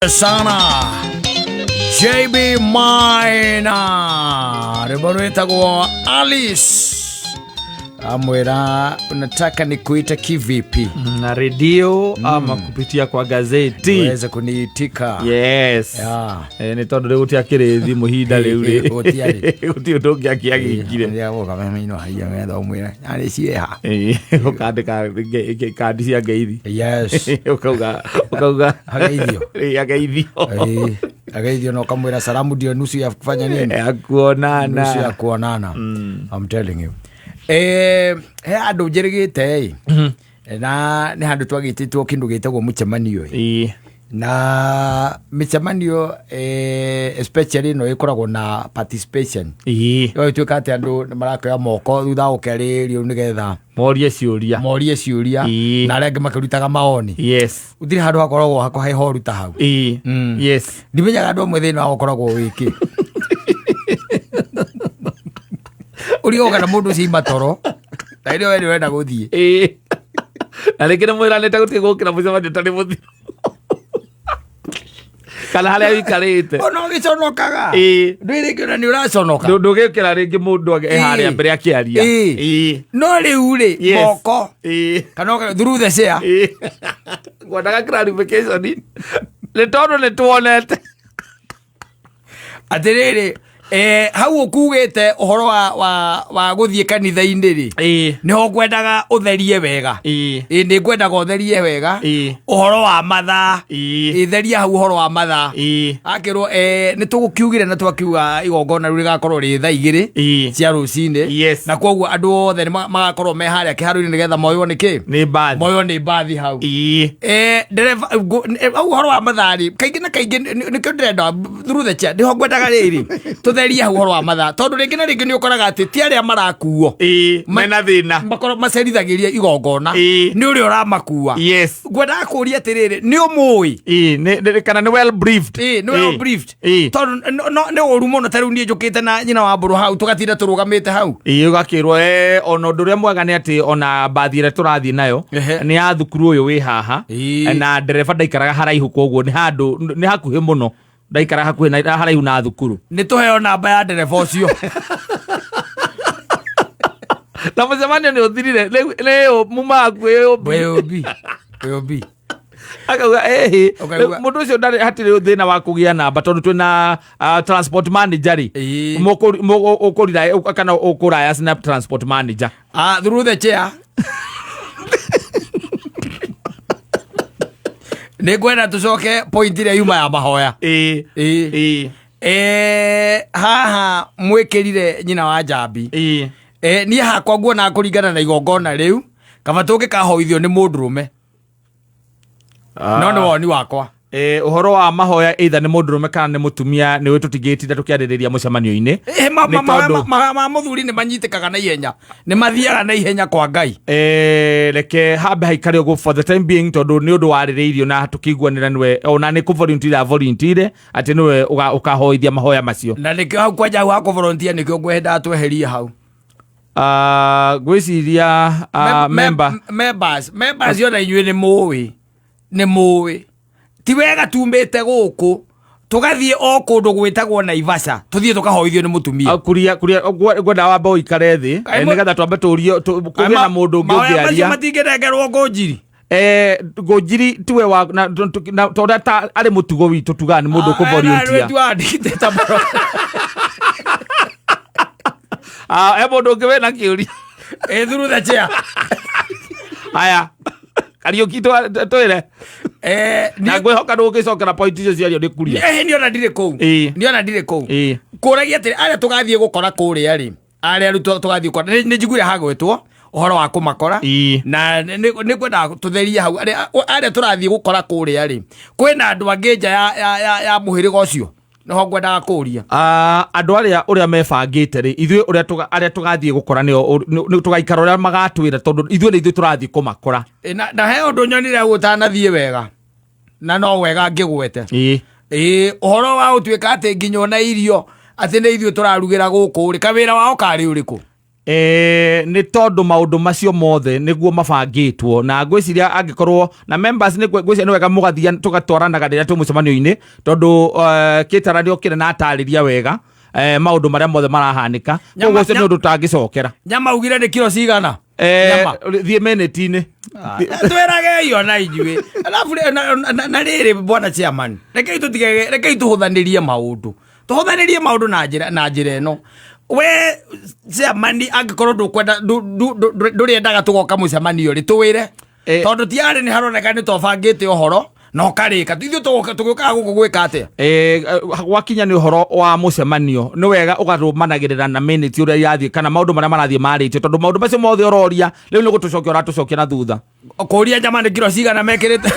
sana JB Maina ribarwetagwo Alice amwera unataka nikuita kivipi na redio ama kupitia kwa gazeti uweze kuniitika. Yes ni tondu riu ti akirithi muhinda riu ri uti ndungi akiagikire ya woka mimi no haya metha umwira ari cieha ukandika kandi cia ngeithi. Yes ukauga ageithio ageithio no kamwira salamu ndio nusu ya kufanya nini nusu ya kuonana. I'm telling you he andu njirigite na ni handu twagititwo kindu gitagwo mucemanio na micemanio especially no ikoragwo na participation yo tuika ati andu marakoya moko thutha ukeririo nigetha morie ciuria na renge makirutaga maoni. Yes uthiri handu hakoragwo hako hai horu ta hau. Yes ndimenyaga andu amwe thina hakoragwo wiki urigo kana mundu ci matoro na ile wewe wenda guthie na lekere mwira neta gutigukira mucemanio tari muthi kana haria wikarite ono giconokaga ndwirikira ni uraconoka ndugikira ringi mundu haria mbere akiaria no riu ri moko kana through the share ngwadaga clarification ni tondu ni tuonete atiriri hau ukugite uhoro wa guthie kanitha-ini ri niho ngwendaga utherie wega ni ngwendaga utherie wega uhoro wa mathaa itheria hau uhoro wa mathaa akirwo ni tugukiugire na twakiuga igongona riu rigakorwo ri thaa 2 cia rucini na koguo andu othe magakorwo me haria kiharo-ini nigetha moyo ni bathi hau dereva hau uhoro wa mathaa ri kaingi na kaingi nikio ndirenda through the chat niho ngwendaga riri tutheria uhoro wa mathaa tondu ringi na ringi ni ukoraga ati ti aria marakuo mena thina makorwo macerithagiria igongona ni uri uramakua. Ngwendaga kuria atiriri ni umui kana ni well briefed tondu ni uru muno tariu nie njukite na nyina wa mburu hau tugatinda turugamite hau ugakirwo ona undu uria mwega ni ati ona bathi ira turathie nayo ni ya thukuru uyu wi haha na ndereba ndaikaraga haraihu koguo ni handu ni hakuhi muno ndaikara hakuhi na haraihu na thukuru ni tuheo namba ya ndereba ucio na mucemanio ni uthirire leo mumaku weobi akauga mundu ucio ndari hatire thina wa kugia namba tondu twina transport manager ri mukurira kana ukuraya snap transport manager through the chair nigwenda tucoke point iria yuma ya mahoya haha mwikirire nyina wa Njambi ni hakwa nguona kuringana na igongona riu kaba tungikahoithio ni mundurume no ni woni wakwa uhoro wa mahoya either ni mundurume kana ni mutumia ni witutigitira tukiaririria mucemanio-ini ma muthuri ni manyitikaga na ihenya ni mathiaga na ihenya kwa Ngai reke hambe haikare uguo for the time being tondu ni undu waririirio na tukiguanira niwe ona ni ku volunteer ati niwe ukahoithia mahoya macio na nikio hau kwanja hau hako volunteer nikio ngwenda tweherie hau gwiciria members yona inyue ni muwi ti wega tumbite guku tugathie o kundu gwitagwo Naivasha tuthie tukahoithio ni mutumia kuria gwenda wamba uikare thi nigetha twambe turio kugia na mundu ungi ungiaria matingirengerwo Ngunjiri Ngunjiri tiwe wa tondu ta ari mutugo witu tuga ni mundu ku volunteer mundu ungi wena kiuria through the chair aya Kariuki twire na ngwihoka ndugicokera point icio ciario ni kuria niona ndire kou kuragia atiri aria tugathie gukora kuria ri aria ruto tugathie gukora ni njiguire hagwetwo uhoro wa kumakora na ni kwenda tutheria hau aria turathie gukora kuria ri kwina andu angi nja ya muhiriga ucio no ngwendaga kuria andu uria mebangite ri ithuĩ aria tugathie gukora ni tugaikara uria magatwira tondu ithuĩ ni ithuĩ turathie kumakora na he undu nyonire gutanathie wega na no wega ngigwete uhoro wa utuika ati nginya na irio ati ni ithuĩ turarugira guku ri kawira wao kari uriku nĩ tondũ maũndũ macio mothe nĩguo mabangĩtwo na ngwĩciria angĩkorwo na members ngwĩciria nĩ wega mũgathiĩ tũgatwaranaga rĩrĩa twĩ mũcemanio-inĩ tondũ kĩtaranio kĩnene atarĩria wega maũndũ marĩa mothe marahanĩka koguo ũcio nĩ ũndũ tũtangĩcokera. Nyama ugire nĩ kilo cigana? Thiĩ minute-inĩ twĩrage iyo na inyuĩ. Alafu na rĩrĩ bwana chairman, rekei tũhũthanĩrie maũndũ na njĩra ĩno. We chairman angĩkorwo ndũrĩendaga tũgoka mũcemanio rĩ tũwĩre tondũ tiarĩ nĩ haroneka nĩ tũbangĩte ũhoro no karĩka ithuĩ tũgĩũkaga gũkũ gwĩka atĩa. Gwakinya nĩ ũhoro wa mũcemanio nĩ wega ũgarũmanagĩrĩra na minute ũrĩa yathiĩ kana maũndũ marĩa marathiĩ marĩtio tondũ maũndũ macio mothe ũroria rĩu nĩ gũtũcokia ũratũcokia na thutha. Kũria Nyama nĩ kilo cigana mekĩrĩte?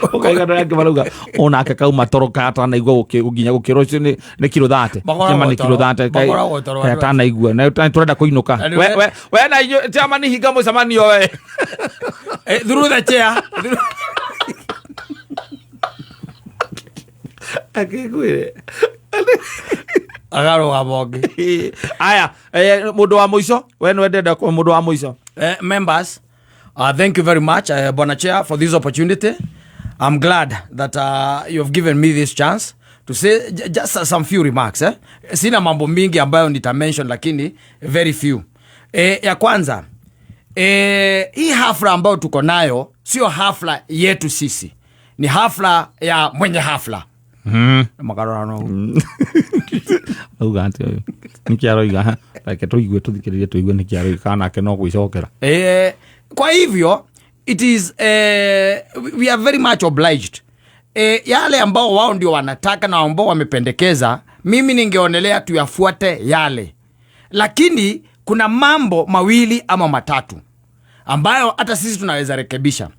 Ũkaigana yake marauga onake kauma toroka atanaigua nginya gũkĩra ũcio nĩ kilo 30. Nyama nĩ kilo 30 atanaigua na tũrenda kũinũka we na inyuĩ Chairman hinga mũcemanio we through the chair. Akĩgwĩre agarũga bonge. Aya mũndũ wa mũico we nĩ wendenda mũndũ wa mũico. Members, thank you very much Bwana Chair for this opportunity. I'm glad that you have given me this chance to say just some few remarks. Sina mambo mingi ambayo nitamention lakini very few. Ya kwanza, hii hafla ambayo tuko nayo sio hafla yetu sisi. Ni hafla ya mwenye hafla. Makarano. Ugante oyo. Nikiaroiga like tuigue tuthikiririe tuigue nikiaroiga kana ke no gwicokera. Kwa hivyo it is we are very much obliged. Yale ambao wao ndio wanataka na ambao wamependekeza, mimi ningeonelea tuyafuate yale. Lakini kuna mambo mawili ama matatu ambayo hata sisi tunaweza rekebisha,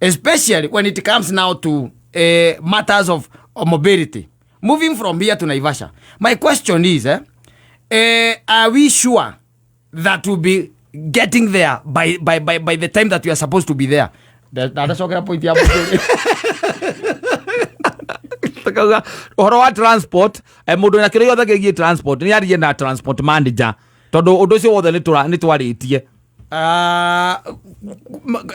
especially when it comes now to matters of mobility moving from here to Naivasha. My question is are we sure that we'll be getting there by the time that we are supposed to be there? That's okay point ya ũhoro wa transport mũndũ na kĩrĩa yothe kĩgiĩ transport nĩ ariĩ na transport manager tondũ ũndũ ũcio wothe nĩ twarĩtie.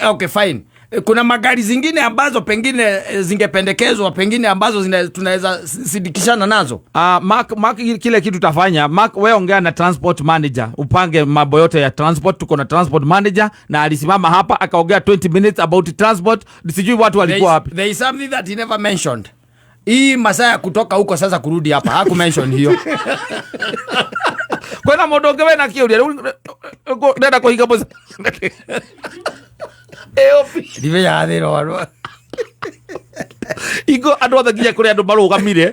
Okay, fine. Kuna magari zingine ambazo pengine zingependekezwa, pengine ambazo tunaweza sidikishana nazo. Mark kile kitu tafanya, Mark wewe ongea na transport manager, upange mambo yote ya transport. Tuko na transport manager na alisimama hapa akaongea 20 minutes about transport. Sijui watu walikuwa wapi. There is something that he never mentioned. Hii masaa ya kutoka huko sasa kurudi hapa haku mention hiyo. Kwena mũndũ ũngĩ wena kĩũria ndenda kũhinga mũce ndive yathĩrwo Ingo andũ othe nginya kũrĩ andũ marũgamire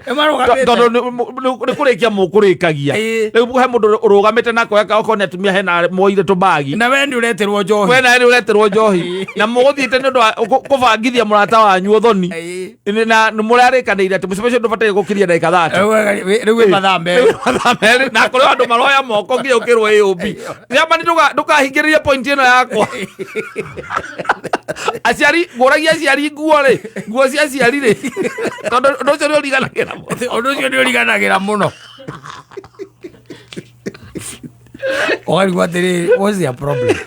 tondũ nĩ kũrĩkia mũkũrĩkagia rĩu he mũndũ ũrũgamĩte nako okorwo nĩ atumia hena moire tũbagi na we nĩ ũreterwo njohi we na nĩ ũreterwo njohi na mũgũthiĩte nĩ ũndũ wa kũbangithia mũrata wanyu ũthoni na nĩ mũrarĩkanĩire atĩ mũcemanio ũcio ndũbataire gũkiria ndagĩka 30 rĩu wĩ mathaa merĩ na kũrĩ andũ maroya moko nginya ũkĩrwo AOB Nyamani ndũkahingĩrĩrie point ĩno yakwa aciari ngũragia aciari nguo cia aciari rĩ tondũ ũndũ ũcio nĩ ũriganagĩra mũno Ogarigwa atĩrĩ, what's their problem?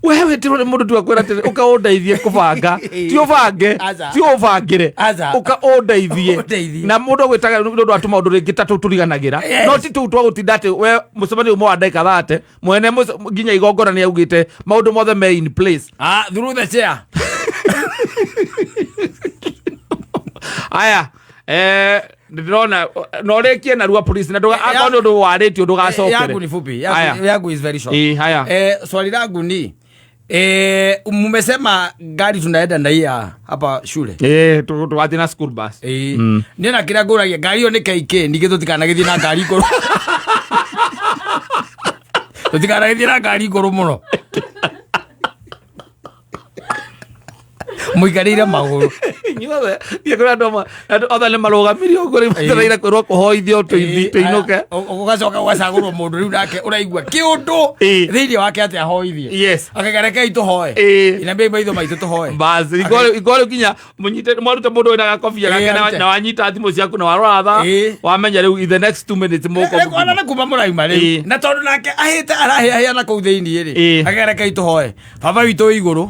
Wewe tiro nĩ mũndũ tu akwĩra atĩrĩ ũkaũndeithie kũbanga ti ũbange ti ũbangĩre ũkaũndeithie na mũndũ gwĩtaga nĩ ũndũ atũma ũndũ rĩngĩ tatũ tũriganagĩra no ti tũu twa gũtinda atĩ we mũcemanio ũmwe wa ndagĩka 30 mwene nginya igongona nĩ augĩte maũndũ mothe me in place through the chair. Aya ndĩrona no rĩkie na rua police na ndũgakorwo nĩ ũndũ warĩtio ndũgacokere. Yangu ni fupi, yangu is very short. Haya. Swali langu ni mmesema gari tunaenda na hii hapa shule. Tuwathi na school bus. Nina kira ngũragia gari hiyo nĩ KK ningĩ tũtikanagĩthiĩ na ngari ngũrũ. Tũtikanagĩthiĩ na ngari ngũrũ mũno. Mũikarĩire magũrũ. inyuothe thiä kå rä andå othe nä marå gamä rio ngå rä matereire kwä rwo kå hoithio tå inå ke å gacoka å gacagå rwo må ndå rä u nake å raigua kä å ndå thä inä wake atä ahoithie akagerekei tå hoe inambia maitho maitå tå hoe ikorä kinya mwarute må ndå wä na gakobia gake na wanyita thimå ciaku na warora tha wamenya rä u the next 2 minutes na kuma må raima rä na tondå nake ahä te arahä na kå u thä iniä rä akagerekei tå hoe baba witå wä igå rå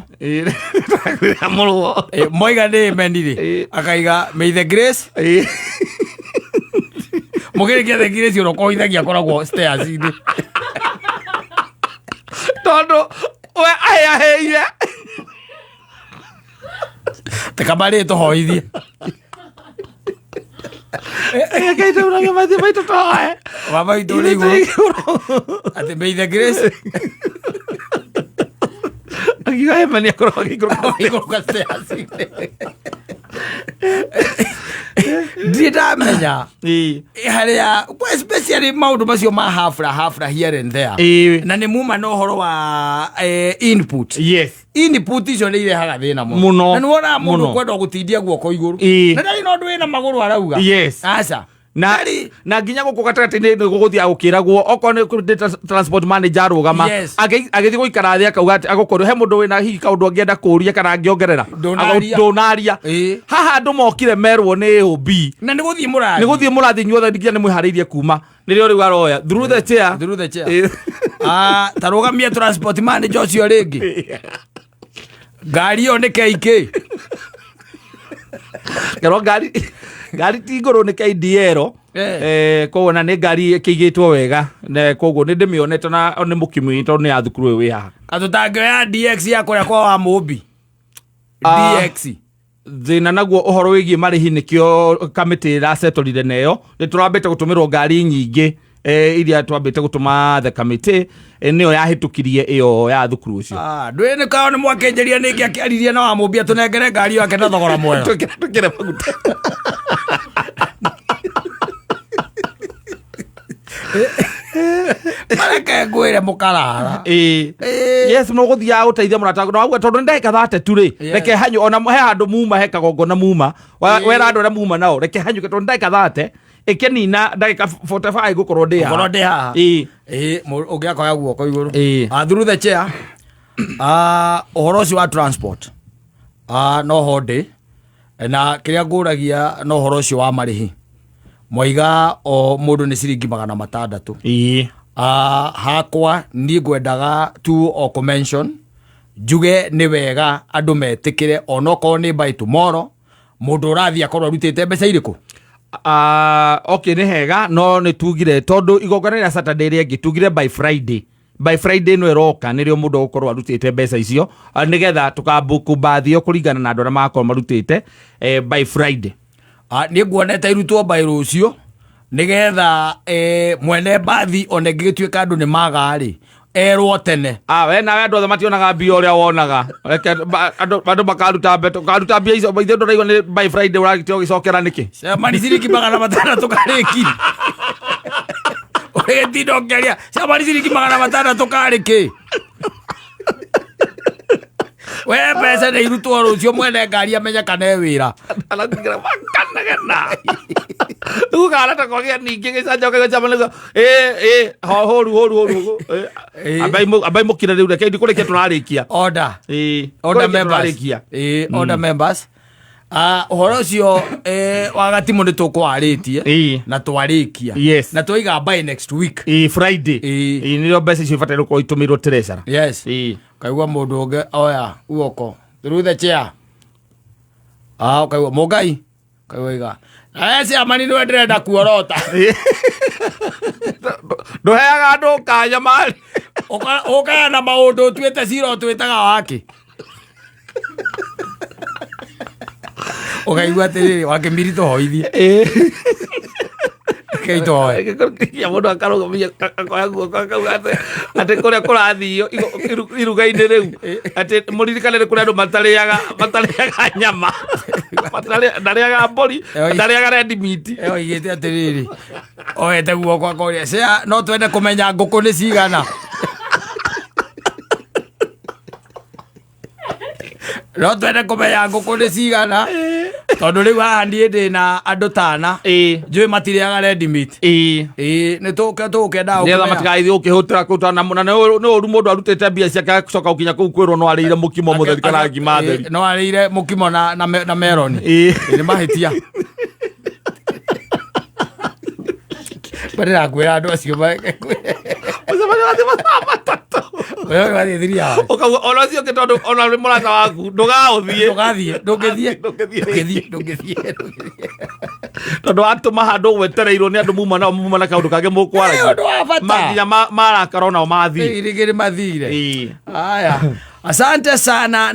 moiga nä meni rä akaiga may the grace må gä rä kia the grace å ro kohithagia koragwo stairs-inä tondå we ahä ire tekamarä tå hoithie baba witå rä igå rå atä may the grace akiga hema nä akorwo agä ndirä ndamenya harä a especially maå ndå macio ma hafra here and there na nä muma na å horo wa input input icio nä irehaga thä na muno na nä wonaga må ndå kwenda gå tindia guoko igå rå na ndarä na å ndå wä na magå rå arauga aca na nginya gå kå gatagatä-inä nä gå gå thiä agå kä ragwo okorwo nä transport manager arå gama agä thiä gå ikara thä akauga agå korwo he må ndå wä na hihi kaå ndå angä enda kå ria kana angä ongerera ndå naria haha andå mokire merwo nä AOB na nä gå thiä må rathi inyuothe nginya nä mwä harä irie kuma nä rä o rä u aroya through the chair ta rå gamia transport manager å cio rä ngä ngari ä yo nä KK kerwo ngari ti ngå rå nä KDL koguo na nä ngari kä igä two wega koguo nä ndä mä onete na nä må kä tondå nä ya thukuru å yå wä haha atå tangä oya DX ya kå rä a kwa wa må mbi DX thä na naguo å horo wä giä marä hi nä kä o kamä racetorire neyo nä tå rambä te gå tå mä rwo ngari nyingä iria twambä te gå tå ma the kamä nä yo yahä tå kirie ä yo ya thukuru å cio ndwä nä kao nä mwakä njäria nä ngä akä aririe na wa må mbia tå nengere ngari yake na thogora mwega tå kä re maguta mareke ngwä re må karara yes no gå thiaga gå teithia må rata naguo tondå nä ndagä ka thatetu rä reke hanyå ona he handå muma he kagongona muma wera andå arä a muma nao reke hanyå tondå nä ndagä ka thate ä kä nina ndagä ka 45 gå korwo ndä haha å ngä akoya guoko igå rå through the chair å horo å cio wa transport no ho ndä na kä rä a ngå ragia no å horo å cio wa marä hi mwaiga o må ndå nä ciringi 600 hakwa niä ngwendaga tu o convention njuge nä wega andå metä kä re onokorwo nä by tomorrow må ndå å rathiä akorwo arutä te mbeca irä kå okay nä hega no nä tugire tondå igongona rä a Saturday rä angä tugire by Friday no ĩroka nä rä o må ndå gå korwo arutä te mbeca icio nä getha tå kambå mbathio kå ringana na andå arä a magakorwo marutä te by Friday nä nguonete irutwo by rå cio nä getha mwene mbathi ona ngä gä tuä ka andå nä magarä erwo tene we nawe andå othe mationaga mbia å rä a wonaga andå makaruta mbia icio ithe ndå raigua nä by Friday å ragä te å gä cokera nä kä mani ciringi 600 karä ki å rä gä tinda å kä aria mani ciringi 600 karä kä we mbeca nä irutwo rå cio mwene ngari amenya kana e wä ra ugarata kwagä ningä gä canjoke gä camanä hå ru ambai må kire rä u reke ndikå rä kia tå rarä kia order members å horo å cio wa gatimå nä tå kwarä tie na twarä kia na twaiga by next week Friday nä rä o mbeca icio ibataire gå korwo itå mä irwo treasure kaigua må ndå å ngä oya guoko through the chair kaigua må ngai kaigua iga ciamani nä we ndä renda kuorota ndå heaga andå kanya marä å kayana maå ndå tuä te cira å twä taga wakä å kaigua atä rä rä wakä miri tå hoithie må ndå akarå gamia akoya guoko akauga atä kå rä a kå rathio iruga-inä rä u atä må ririkane nä kå rä andå matarä nyama ndarä aga mbåri ndarä aga rendi miti igä te atä rä rä oete guoko akoria cea no twende kå menya ngå kå nä cigana no twende kå menya ngå kå nä cigana tondu riu haha ndie ndi na andu tana njui matiriaga red meat ni tukenda nietha matigaithie ukihutira kuruta na ni uru mundu arutite mbia ciake acoka ukinya kuu kwirwo no arire mukimo mutheri kana ngima theri no arire mukimo na melon ni mahitia Barira kwira andu acio wewe wathiria ona cio kitondu ona ri murata waku ndugathie tondu atuma handu wetereirwo ni andu muma na kaundu kage mukwaragia maginya marakara onao mathire aya asante sana.